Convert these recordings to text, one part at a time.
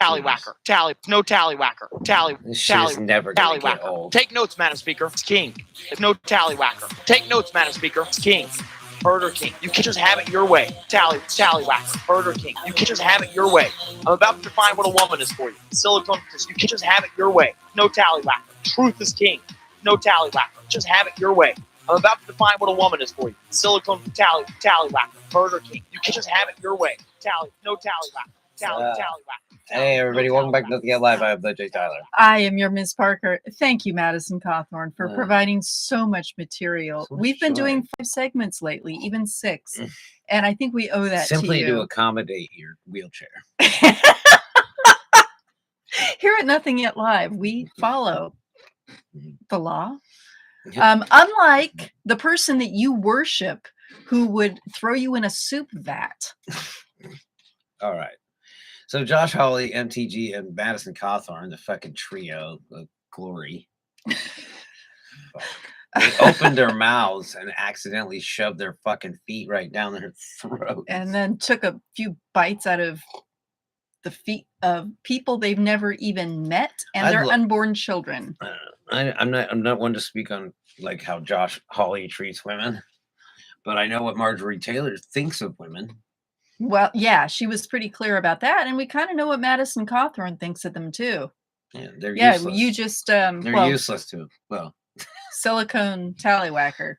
Tallywhacker. No tallywhacker. This shit is never gonna get old. Take notes, Madam Speaker. It's king. There's no tallywhacker. Take notes, Madam Speaker. It's king. Murder King. You can just have it your way. Tallywhacker. Murder King. You can just have it your way. I'm about to define what a woman is for you. Silicone. You can just have it your way. No tallywhacker. Truth is king. No tallywhacker. Just have it your way. I'm about to define what a woman is for you. Silicone. Tallywhacker. Murder King. You can just have it your way. No tallywhacker. Tallywhacker. Hey everybody, welcome back to Nothing Yet Live. I am Jay Tyler. I am your Ms. Parker. Thank you, Madison Cawthorn, for providing so much material. We've been doing 5 segments lately, even 6. And I think we owe that simply to you. to accommodate your wheelchair. Here at Nothing Yet Live, we follow the law. Unlike the person that you worship who would throw you in a soup vat. All right. So Josh Hawley, MTG, and Madison Cawthorn, the fucking trio of glory, they opened their mouths and accidentally shoved their fucking feet right down their throat. And then took a few bites out of the feet of people they've never even met and their unborn children. I'm not one to speak on like how Josh Hawley treats women, but I know what Marjorie Taylor thinks of women. Well, yeah, she was pretty clear about that, and we kind of know what Madison Cawthorn thinks of them too. Yeah, they're useless. You just they're useless too. Well, silicone tallywhacker.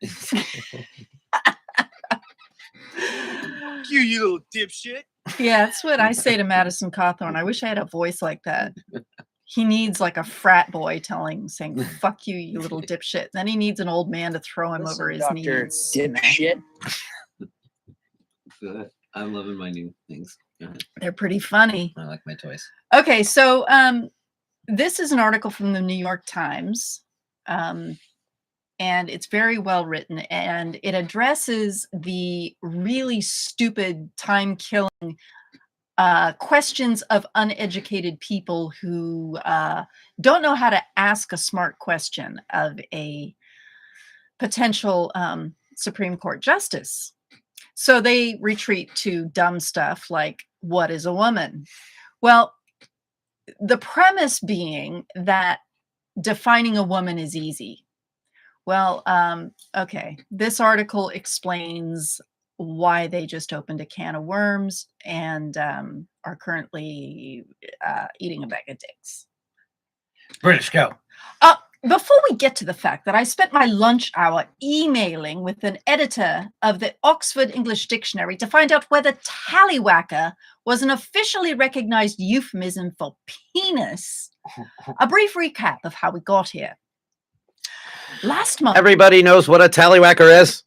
You little dipshit. Yeah, that's what I say to Madison Cawthorn. I wish I had a voice like that. He needs like a frat boy saying, "Fuck you, you little dipshit." Then he needs an old man to throw him over his knees. Dipshit. Good. I'm loving my new things. They're pretty funny. I like my toys. Okay, so this is an article from the New York Times, and it's very well written, and it addresses the really stupid, time-killing questions of uneducated people who don't know how to ask a smart question of a potential Supreme Court justice. So they retreat to dumb stuff like, what is a woman? Well, the premise being that defining a woman is easy. Well, okay, this article explains why they just opened a can of worms and are currently eating a bag of dicks. British, go. Before we get to the fact that I spent my lunch hour emailing with an editor of the Oxford English Dictionary to find out whether tallywhacker was an officially recognized euphemism for penis, a brief recap of how we got here. Last month... Everybody knows what a tallywhacker is?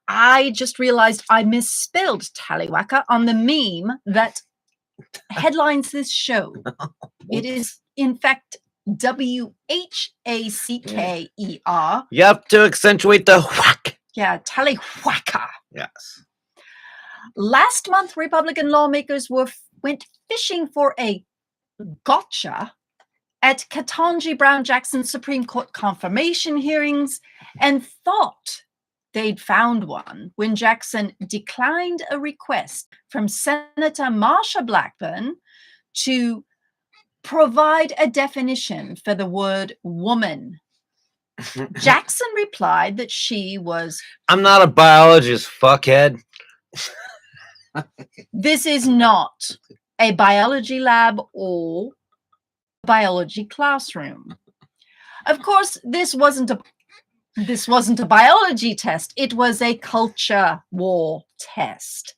I just realized I misspelled tallywhacker on the meme that headlines this show. It is, in fact... W-H-A-C-K-E-R. You have to accentuate the whack. Yeah, tallywhacker. Yes. Last month, Republican lawmakers went fishing for a gotcha at Ketanji Brown Jackson's Supreme Court confirmation hearings and thought they'd found one when Jackson declined a request from Senator Marsha Blackburn to provide a definition for the word woman. Jackson replied that she was... I'm not a biologist, fuckhead. This is not a biology lab or biology classroom. Of course, this wasn't a biology test. It was a culture war test.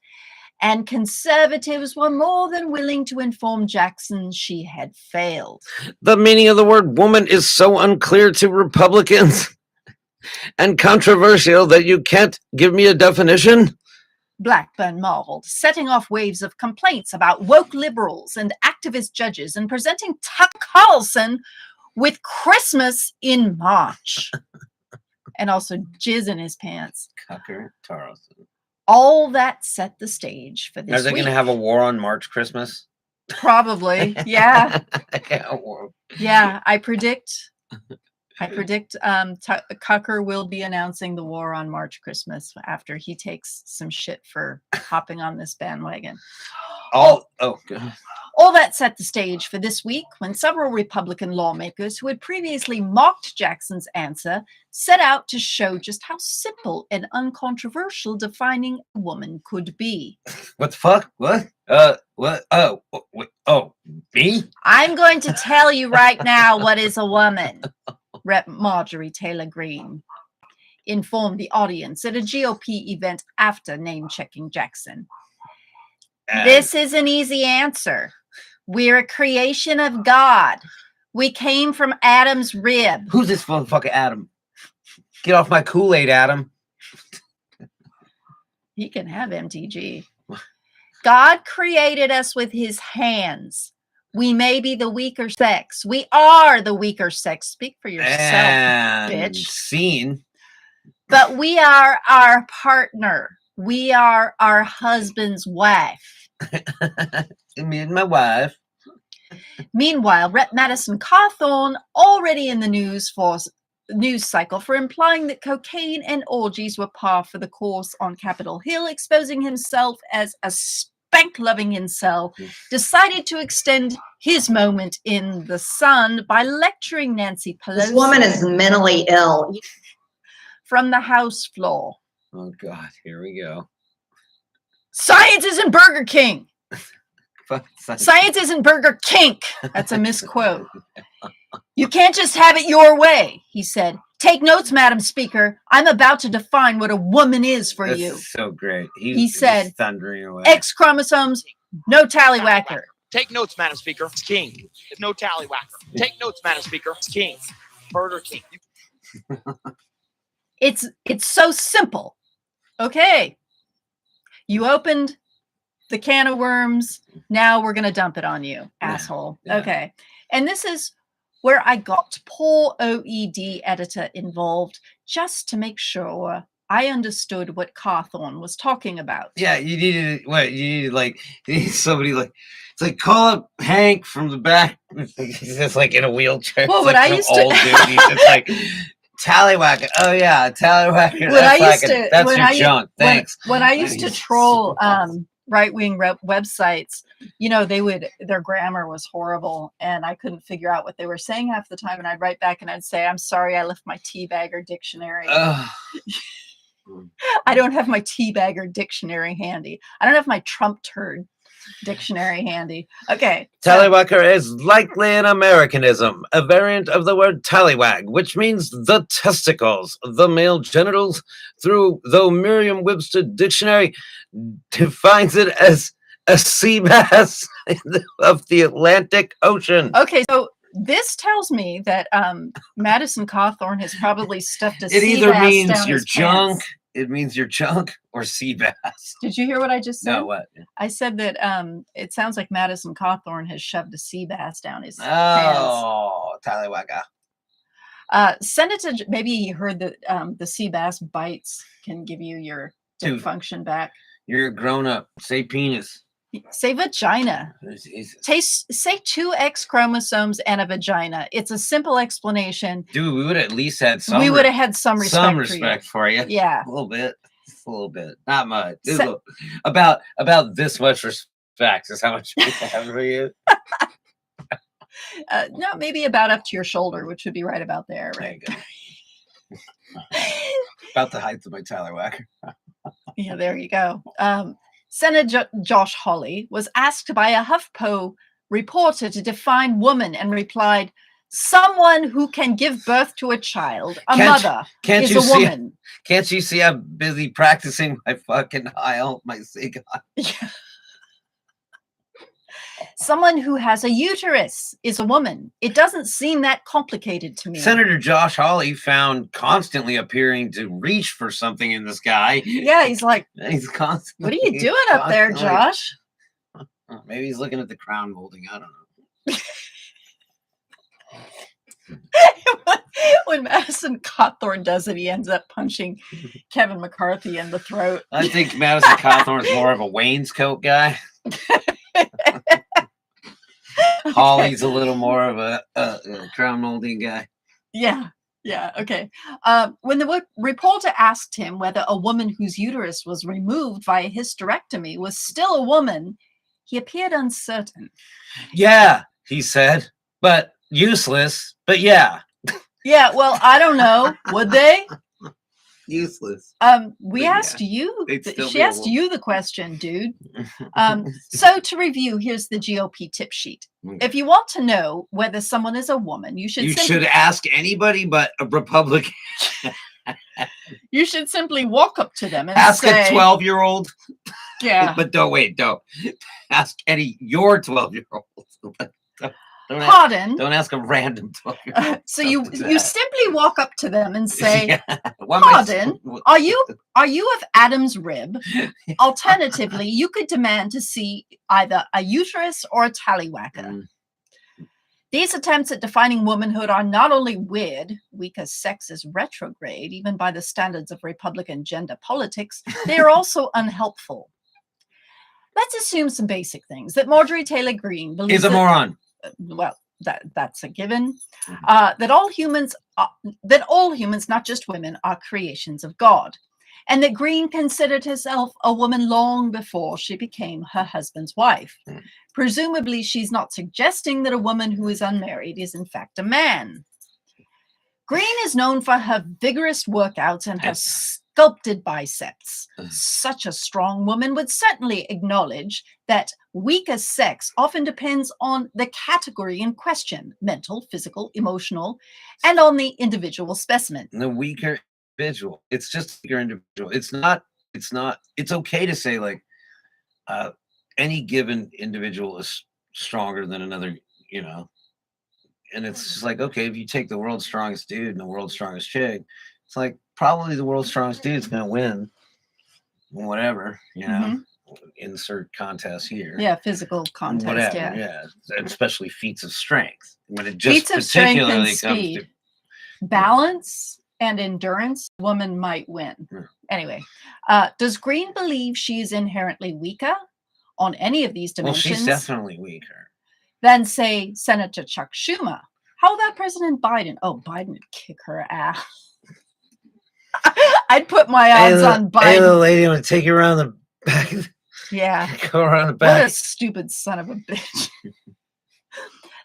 And conservatives were more than willing to inform Jackson she had failed. The meaning of the word woman is so unclear to Republicans and controversial that you can't give me a definition? Blackburn marveled, setting off waves of complaints about woke liberals and activist judges and presenting Tucker Carlson with Christmas in March. And also jizz in his pants. Tucker Carlson. All that set the stage for this. Are they going to have a war on March Christmas? Probably, yeah. Yeah, I predict I predict Cucker will be announcing the war on March Christmas after he takes some shit for hopping on this bandwagon. God. All that set the stage for this week when several Republican lawmakers who had previously mocked Jackson's answer set out to show just how simple and uncontroversial defining a woman could be. What the fuck? What? What? Oh, me? I'm going to tell you right now what is a woman, Rep. Marjorie Taylor Greene informed the audience at a GOP event after name-checking Jackson. This is an easy answer. We're a creation of God. We came from Adam's rib. Who's this motherfucker, Adam? Get off my Kool-Aid, Adam. He can have MTG. God created us with his hands. We may be the weaker sex. We are the weaker sex. Speak for yourself, bitch. Scene. But we are our partner. We are our husband's wife. Me and my wife. Meanwhile, Rep. Madison Cawthorn already in the news cycle for implying that cocaine and orgies were par for the course on Capitol Hill, exposing himself as a spank-loving incel, decided to extend his moment in the sun by lecturing Nancy Pelosi. This woman is mentally ill. From the House floor. Oh, God. Here we go. Science isn't Burger King. Science isn't Burger Kink. That's a misquote. You can't just have it your way, he said. Take notes, Madam Speaker. I'm about to define what a woman is for That's you. So great. He said, thundering away. X chromosomes, no tallywhacker. Take notes, Madam Speaker. It's king. It's no tallywhacker. Take notes, Madam Speaker. It's king. Burger King. It's so simple. Okay. You opened the can of worms. Now we're going to dump it on you, asshole. Yeah. Okay. And this is where I got poor OED editor involved just to make sure I understood what Cawthorn was talking about. Yeah, you needed somebody like, it's like, call up Hank from the back. He's just like in a wheelchair. Well, It's what like I some used to- old dude. He's just like, tallywhacker. Oh yeah, tallywhacker. When I That's used to- that's when your I u- junk. Thanks. When I used to troll right-wing websites, you know, their grammar was horrible and I couldn't figure out what they were saying half the time. And I'd write back and I'd say, I'm sorry, I left my teabagger dictionary. I don't have my teabagger dictionary handy. I don't have my Trump turd dictionary handy. Okay. Tallywhacker is likely an Americanism, a variant of the word tallywag, which means the testicles, the male genitals, though Merriam-Webster dictionary defines it as a sea bass of the Atlantic Ocean. Okay, so this tells me that Madison Cawthorn has probably stuffed a It sea either bass means down your his junk, pants. it means your junk, or sea bass. Did you hear what I just said? No, what? I said that it sounds like Madison Cawthorn has shoved a sea bass down his pants. Oh, tallywhacker. Senator, maybe he heard that the sea bass bites can give you your Dude. function back. You're a grown up. Say penis. Say vagina. Say 2 X chromosomes and a vagina. It's a simple explanation. Dude, we would have at least had some. We would have had some respect, for you. Yeah. A little bit. Just a little bit. Not much. Just Se- about this much respect is how much we have for you. No, maybe about up to your shoulder, which would be right about there, right? There you go. About the height of my tallywhacker. Yeah, there you go. Senator Josh Hawley was asked by a HuffPo reporter to define woman and replied, someone who can give birth to a child, mother, is a woman. Can't you see I'm busy practicing my fucking Heil, my Sig? Yeah. Someone who has a uterus is a woman. It doesn't seem that complicated to me. Senator Josh Hawley found constantly appearing to reach for something in the sky. Yeah, he's like, He's constantly. what are you doing up there, Josh? Maybe he's looking at the crown molding. I don't know. When Madison Cawthorn does it, he ends up punching Kevin McCarthy in the throat. I think Madison Cawthorn's more of a wainscot guy. Hawley's a little more of a crown molding guy. Yeah. Yeah, okay. When the reporter asked him whether a woman whose uterus was removed via hysterectomy was still a woman, he appeared uncertain. Yeah, he said, but useless. But yeah, Yeah, well, I don't know. Would they? useless. We But asked you. they'd still She be a asked woman. you the question, dude. So to review, here's the GOP tip sheet. If you want to know whether someone is a woman, you should You simply, should ask anybody but a Republican. you should simply walk up to them and Ask say, a 12-year-old. yeah, But don't. Ask your 12-year-old. pardon. Don't ask a random 12-year-old. So you simply walk up to them and say, What am I pardon, supposed- are you of Adam's rib? Alternatively, you could demand to see either a uterus or a tallywhacker. Mm. These attempts at defining womanhood are not only weird, weak as sex is retrograde, even by the standards of Republican gender politics, they are also unhelpful. Let's assume some basic things. That Marjorie Taylor Greene believes He's a moron. well, that's a given. That all humans, not just women, are creations of God, and that Greene considered herself a woman long before she became her husband's wife. Presumably, she's not suggesting that a woman who is unmarried is in fact a man. Greene is known for her vigorous workouts and her sculpted biceps. Such a strong woman would certainly acknowledge that weaker sex often depends on the category in question, mental, physical, emotional, and on the individual specimen. The weaker individual. It's just weaker individual. It's okay to say like any given individual is stronger than another, and it's just like, okay, if you take the world's strongest dude and the world's strongest chick, it's like probably the world's strongest dude is going to win whatever, insert contest here. Yeah, physical contest. Whatever, Yeah. Especially feats of strength. When it just Feats of strength and particularly comes speed. to Balance and endurance, woman might win. Anyway, does Greene believe she is inherently weaker on any of these well, dimensions she's definitely weaker. than, say, Senator Chuck Schumer? How about President Biden? Oh, Biden would kick her ass. I'd put my odds on Biden. Hey, little lady, I'm going to take you around the back. Yeah. Go around the What back. a stupid son of a bitch.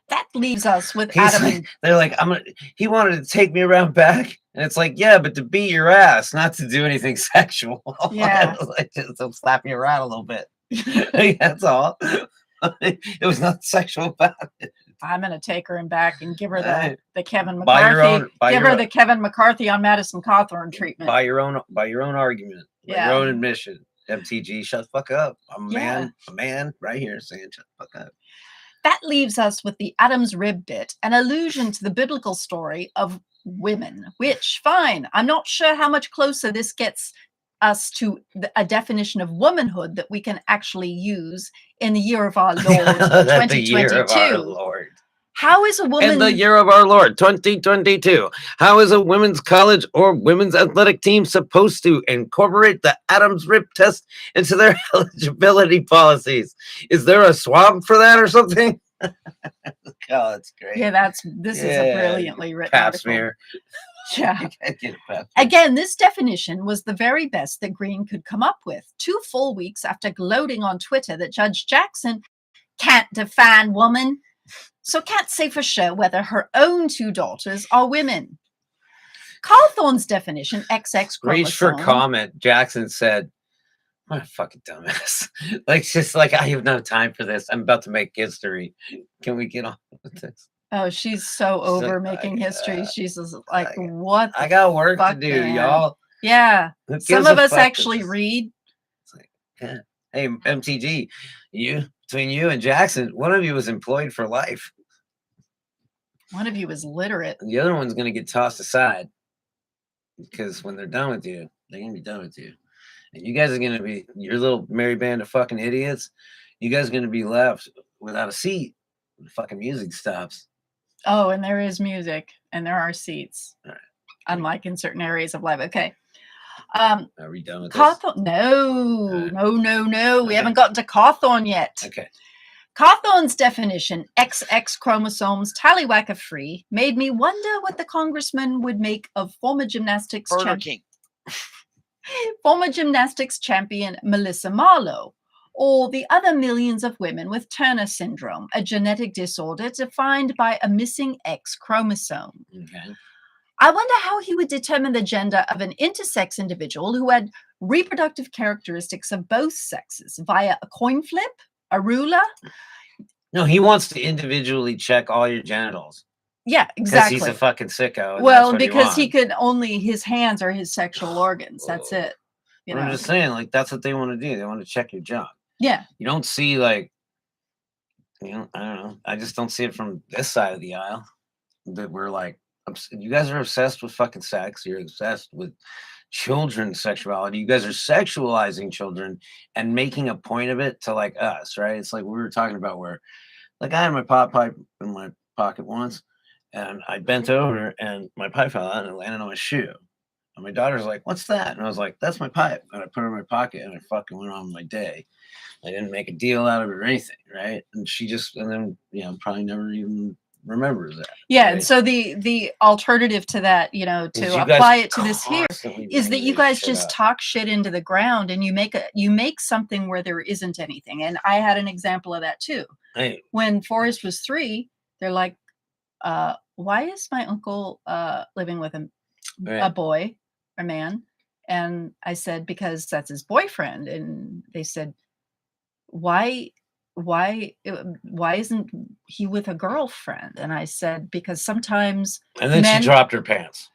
That leaves us with He's Adam like- and they're like, he wanted to take me around back. And it's like, yeah, but to beat your ass, not to do anything sexual. Yeah. Like, just to slap you around a little bit. That's all. It was not sexual about it. I'm gonna take her in back and give her Right. the Kevin By your McCarthy. own- by Give your her own- the Kevin McCarthy on Madison Cawthorn treatment. By your own argument. By Yeah. your own admission. MTG, shut the fuck up. I'm a Yeah. man right here saying shut the fuck up. That leaves us with the Adam's rib bit, an allusion to the biblical story of women, which, fine, I'm not sure how much closer this gets us to a definition of womanhood that we can actually use in the year of our Lord, The year of our 2022. Lord. How is a woman... In the year of our Lord, 2022, how is a women's college or women's athletic team supposed to incorporate the Adam's rib test into their eligibility policies? Is there a swab for that or something? Oh, that's great. Yeah, this is a Yeah, brilliantly written Pap article. smear. Yeah. You can't get a pap smear. Again, this definition was the very best that Greene could come up with 2 full weeks after gloating on Twitter that Judge Jackson can't define woman, so can't say for sure whether her own 2 daughters are women. Cawthorn's definition, XX Reach for chromosome, comment. Jackson said, what a fucking dumbass. Like, just like, I have no time for this. I'm about to make history. Can we get on with this? Oh, she's so She's over like, making history. yeah. She's just like, I- what? I the got work to fuck, do, man? y'all. Yeah. Who Some gives of a us fuck? actually This is- read. Hey, MTG, between you and Jackson, one of you was employed for life. One of you is literate. And the other one's going to get tossed aside because when they're done with you, they're going to be done with you. And you guys are going to be your little merry band of fucking idiots. You guys are going to be left without a seat when the fucking music stops. Oh, and there is music and there are seats, All right. unlike in certain areas of life. Okay. Are we done with this? Cawthorn, no, Alright. no. We Okay. haven't gotten to Cawthorn yet. Okay. Cawthorne's definition, XX chromosomes tallywhacker free, made me wonder what the congressman would make of former gymnastics champion Melissa Marlowe, or the other millions of women with Turner syndrome, a genetic disorder defined by a missing X chromosome. Okay. I wonder how he would determine the gender of an intersex individual who had reproductive characteristics of both sexes via a coin flip, a ruler. No, he wants to individually check all your genitals. Yeah, Because exactly. he's a fucking sicko. And Well, that's what because he wants. could only, his hands are his sexual organs. That's it. You I'm know? just saying, like, that's what they want to do. They want to check your junk. Yeah. You don't see, like, you know, I don't know. I just don't see it from this side of the aisle. That we're like, you guys are obsessed with fucking sex. You're obsessed with children's sexuality. You guys are sexualizing children and making a point of it to like us, right? It's like we were talking about where, like, I had my pot pipe in my pocket once, and I bent over and my pipe fell out and it landed on my shoe. And my daughter's like, "What's that?" And I was like, "That's my pipe." And I put it in my pocket and I fucking went on my day. I didn't make a deal out of it or anything, right? And she just, and then, you know, probably never even remembers that. Yeah. right? And so the alternative to that, you know, Is to you guys apply it to this here constantly is that bringing you this guys shit just up. talk shit into the ground and you make something where there isn't anything. And I had an example of that too. Hey, When Forrest was 3, they're like, why is my uncle living with a right. boy, a man? And I said, because that's his boyfriend. And they said, why isn't he with a girlfriend? And I said, because sometimes And then men- she dropped her pants.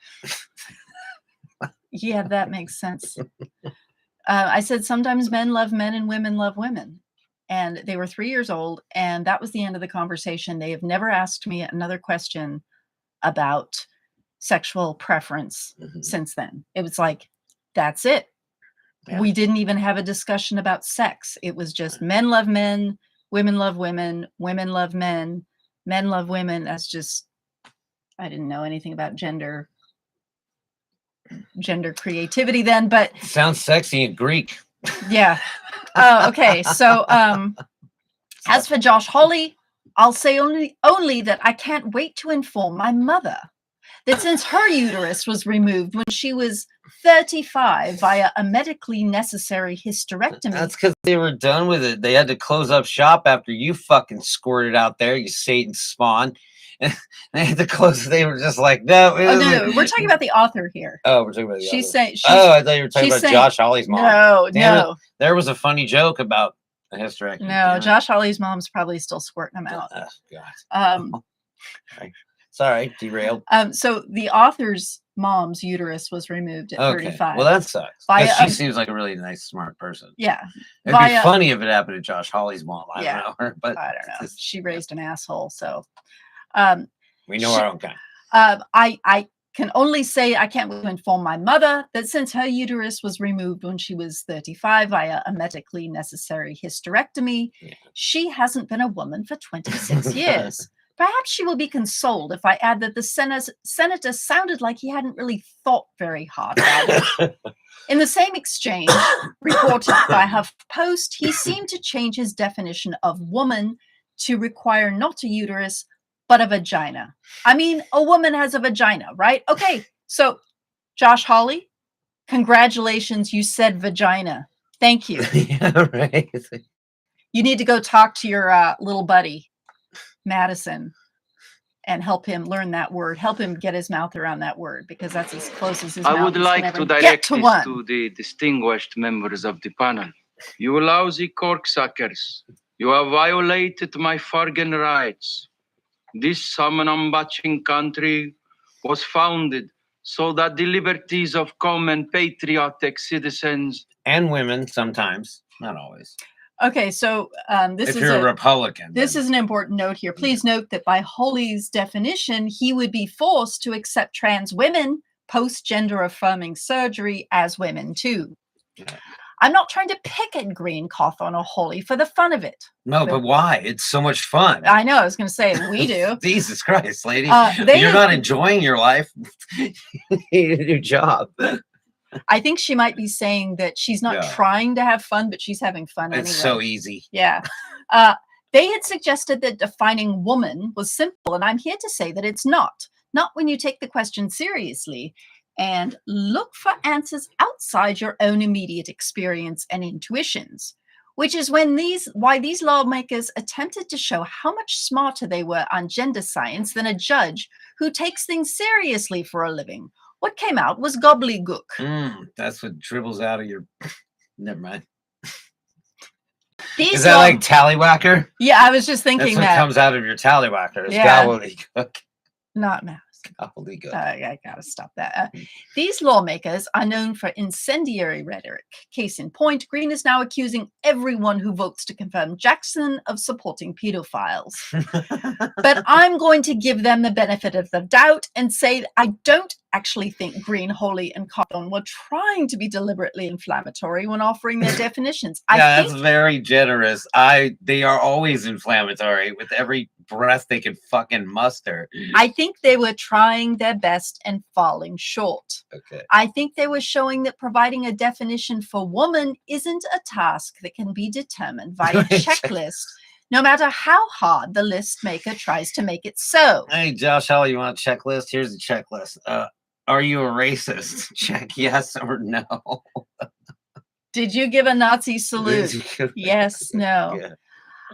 yeah, that makes sense. I said, sometimes men love men and women love women. And they were 3 years old, and that was the end of the conversation. They have never asked me another question about sexual preference Mhm. since then. It was like, that's it. Yeah. We didn't even have a discussion about sex. It was just men love men, women love women, women love men love women. That's just, I didn't know anything about gender creativity then, but Sounds sexy in Greek. yeah. Okay. So as for Josh Hawley, I'll say only that I can't wait to inform my mother that since her uterus was removed when she was 35 via a medically necessary hysterectomy. That's because they were done with it. They had to close up shop after you fucking squirted out there, you Satan spawn. And they had to close. They were just like, no. Oh, no, we're talking about the author here. Oh, we're talking about the She's other. saying, Oh, I thought you were talking she's about saying- Josh Hawley's mom. no, Damn no, There was a funny joke about a hysterectomy. no. Damn it. Josh Hawley's mom's probably still squirting them out. Oh, God. Sorry, derailed. So the author's mom's uterus was removed at Okay. 35. Well, that sucks. Via 'Cause she a- seems like a really nice, smart person. yeah, It'd be via- funny if it happened to Josh Hawley's mom. I Yeah. don't know her, but I don't know. it's- She raised an asshole. So we know our own kind. I can only say I can't wait to inform my mother that since her uterus was removed when she was 35 via a medically necessary hysterectomy, Yeah. she hasn't been a woman for 26 years. Perhaps she will be consoled if I add that the senator sounded like he hadn't really thought very hard about it. In the same exchange reported by HuffPost, he seemed to change his definition of woman to require not a uterus, but a vagina. I mean, a woman has a vagina, right? Okay, so Josh Hawley, congratulations, you said vagina. Thank you. Yeah, right. You need to go talk to your little buddy, Madison, and help him learn that word. Help him get his mouth around that word, because that's as close as his I mouth would is like gonna to ever get direct to this one. to the distinguished members of the panel. You lousy corksuckers, you have violated my fucking rights. This Samanambaching country was founded so that the liberties of common patriotic citizens And women sometimes, not always. Okay, so this If is you're a a Republican. this then- is an important note here. Please note that by Hawley's definition, he would be forced to accept trans women post-gender affirming surgery as women too. Yeah. I'm not trying to pick at Green, Cawthorne, or Hawley for the fun of it. No, but why? It's so much fun. I know, I was going to say, we do. Jesus Christ, lady. They You're have- not enjoying your life. You need a new job. I think she might be saying that she's not Yeah. trying to have fun, but she's having fun It's anyway. so easy. Yeah. They had suggested that defining woman was simple, and I'm here to say that it's not. Not when you take the question seriously and look for answers outside your own immediate experience and intuitions, which is why these lawmakers attempted to show how much smarter they were on gender science than a judge who takes things seriously for a living. What came out was gobbledygook. That's what dribbles out of your. Never mind. These Is that law- like tallywhacker? Yeah, I was just That's thinking what that. comes out of your tallywhacker. It's Yeah. gobbledygook. Not mouse. Gobbledygook. I gotta stop that. These lawmakers are known for incendiary rhetoric. Case in point, Green is now accusing everyone who votes to confirm Jackson of supporting pedophiles. But I'm going to give them the benefit of the doubt and say I don't actually think Green, Hawley, and Cawthorn were trying to be deliberately inflammatory when offering their definitions. Yeah, I that's think very generous. They are always inflammatory with every breath they can fucking muster. I think they were trying their best and falling short. Okay. I think they were showing that providing a definition for woman isn't a task that can be determined by a checklist, no matter how hard the list maker tries to make it so. Hey, Josh, how you want a checklist? Here's the checklist. Are you a racist? Check yes or no. Did you give a Nazi salute? Yes, no. Yeah.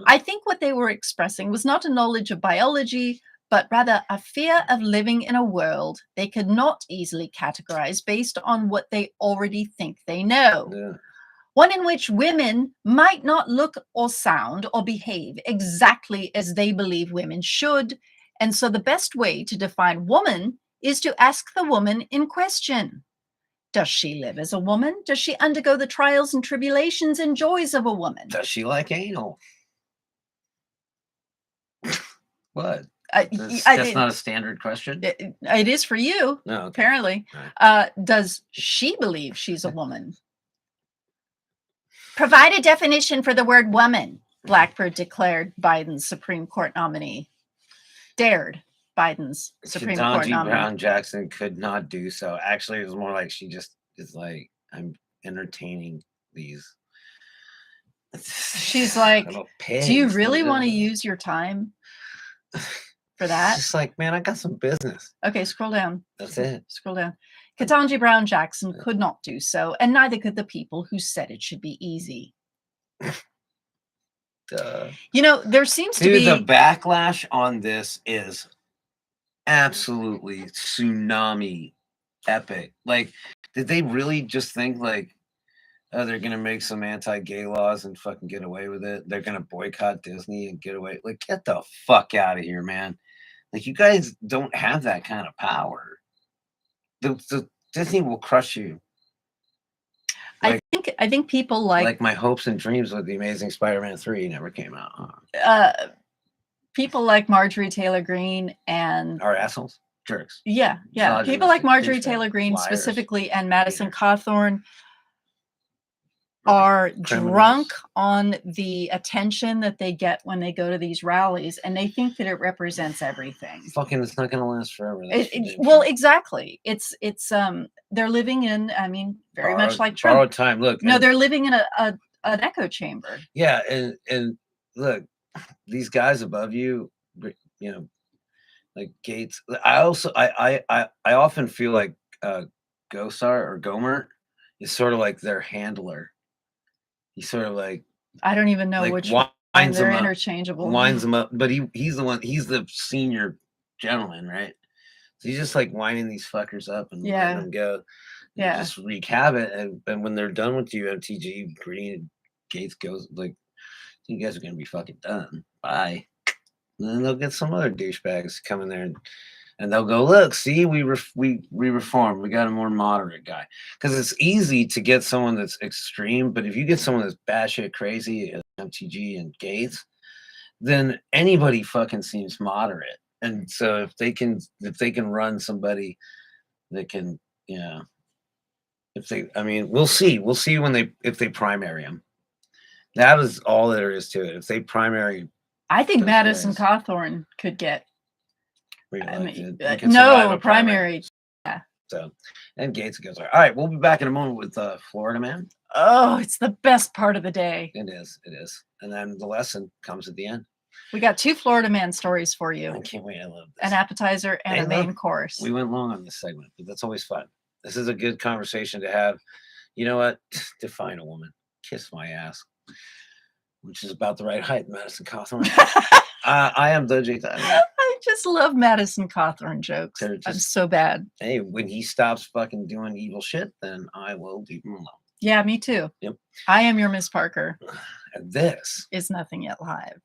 I think what they were expressing was not a knowledge of biology, but rather a fear of living in a world they could not easily categorize based on what they already think they know. Yeah. One in which women might not look or sound or behave exactly as they believe women should. And so the best way to define woman is to ask the woman in question. Does she live as a woman? Does she undergo the trials and tribulations and joys of a woman? Does she like anal? What? That's not a standard question. It is for you, No. Okay. apparently. Right. Does she believe she's a woman? Provide a definition for the word woman, Blackbird declared Biden's Supreme Court nominee. Dared Biden's Supreme Court Ketanji nominee. Brown Jackson could not do so. Actually, it was more like she just is like, I'm entertaining these. She's like, little do you pigs. really want to use your time for that? It's just like, man, I got some business. Okay, scroll down. That's it. Scroll down. Ketanji Brown Jackson could not do so, and neither could the people who said it should be easy. You know, there seems to be the backlash on this is absolutely tsunami epic. Like, did they really just think like, oh, they're gonna make some anti-gay laws and fucking get away with it? They're gonna boycott Disney and get away? Like, get the fuck out of here, man! Like, you guys don't have that kind of power. The Disney will crush you. I think people Like my hopes and dreams with the Amazing Spider-Man 3 never came out. People like Marjorie Taylor Greene and Are assholes, jerks. yeah, people Misogynist, like Marjorie douchebags, Taylor Greene liars, specifically and Madison haters. Cawthorn are Criminals. drunk on the attention that they get when they go to these rallies, and they think that it represents everything. Fucking, it's not gonna last forever. That's for damn Well, sure. exactly. It's they're living in, I mean, very much like Trump. Borrowed time. Look, No, and- they're living in an echo chamber. yeah, and look, these guys above you, you know, like Gates. I often feel like Gosar or Gomer is sort of like their handler. He's sort of like I don't even know like which one. winds They're them up, interchangeable. winds them up. But he's the one. He's the senior gentleman, right? So he's just like winding these fuckers up and Yeah. letting them go. And Yeah. just wreak havoc. And when they're done with you, MTG, Green, Gates goes like, you guys are gonna be fucking done. Bye. And then they'll get some other douchebags come in there and they'll go, look, see, we reformed. We got a more moderate guy. Because it's easy to get someone that's extreme, but if you get someone that's batshit crazy, MTG and Gates, then anybody fucking seems moderate. And so if they can run somebody that can, you know, we'll see if they primary him. That is all there is to it. If they primary, I think those Madison guys. Cawthorn could get reelected, no, he can survive a primary. So, and Gates goes, all right, we'll be back in a moment with Florida Man. Oh, it's the best part of the day. It is. It is. And then the lesson comes at the end. We got 2 Florida man stories for I you. can't wait. I love this. An appetizer and Hey, a main look, course. We went long on this segment, but that's always fun. This is a good conversation to have. You know what? Define a woman. Kiss my ass. Which is about the right height, Madison Cawthorn. I am Doji. I just love Madison Cawthorn jokes. They're I'm just- so bad. Hey, when he stops fucking doing evil shit, then I will leave him alone. Yeah, me too. Yep. I am your Miss Parker. And this Is Nothing Yet Live.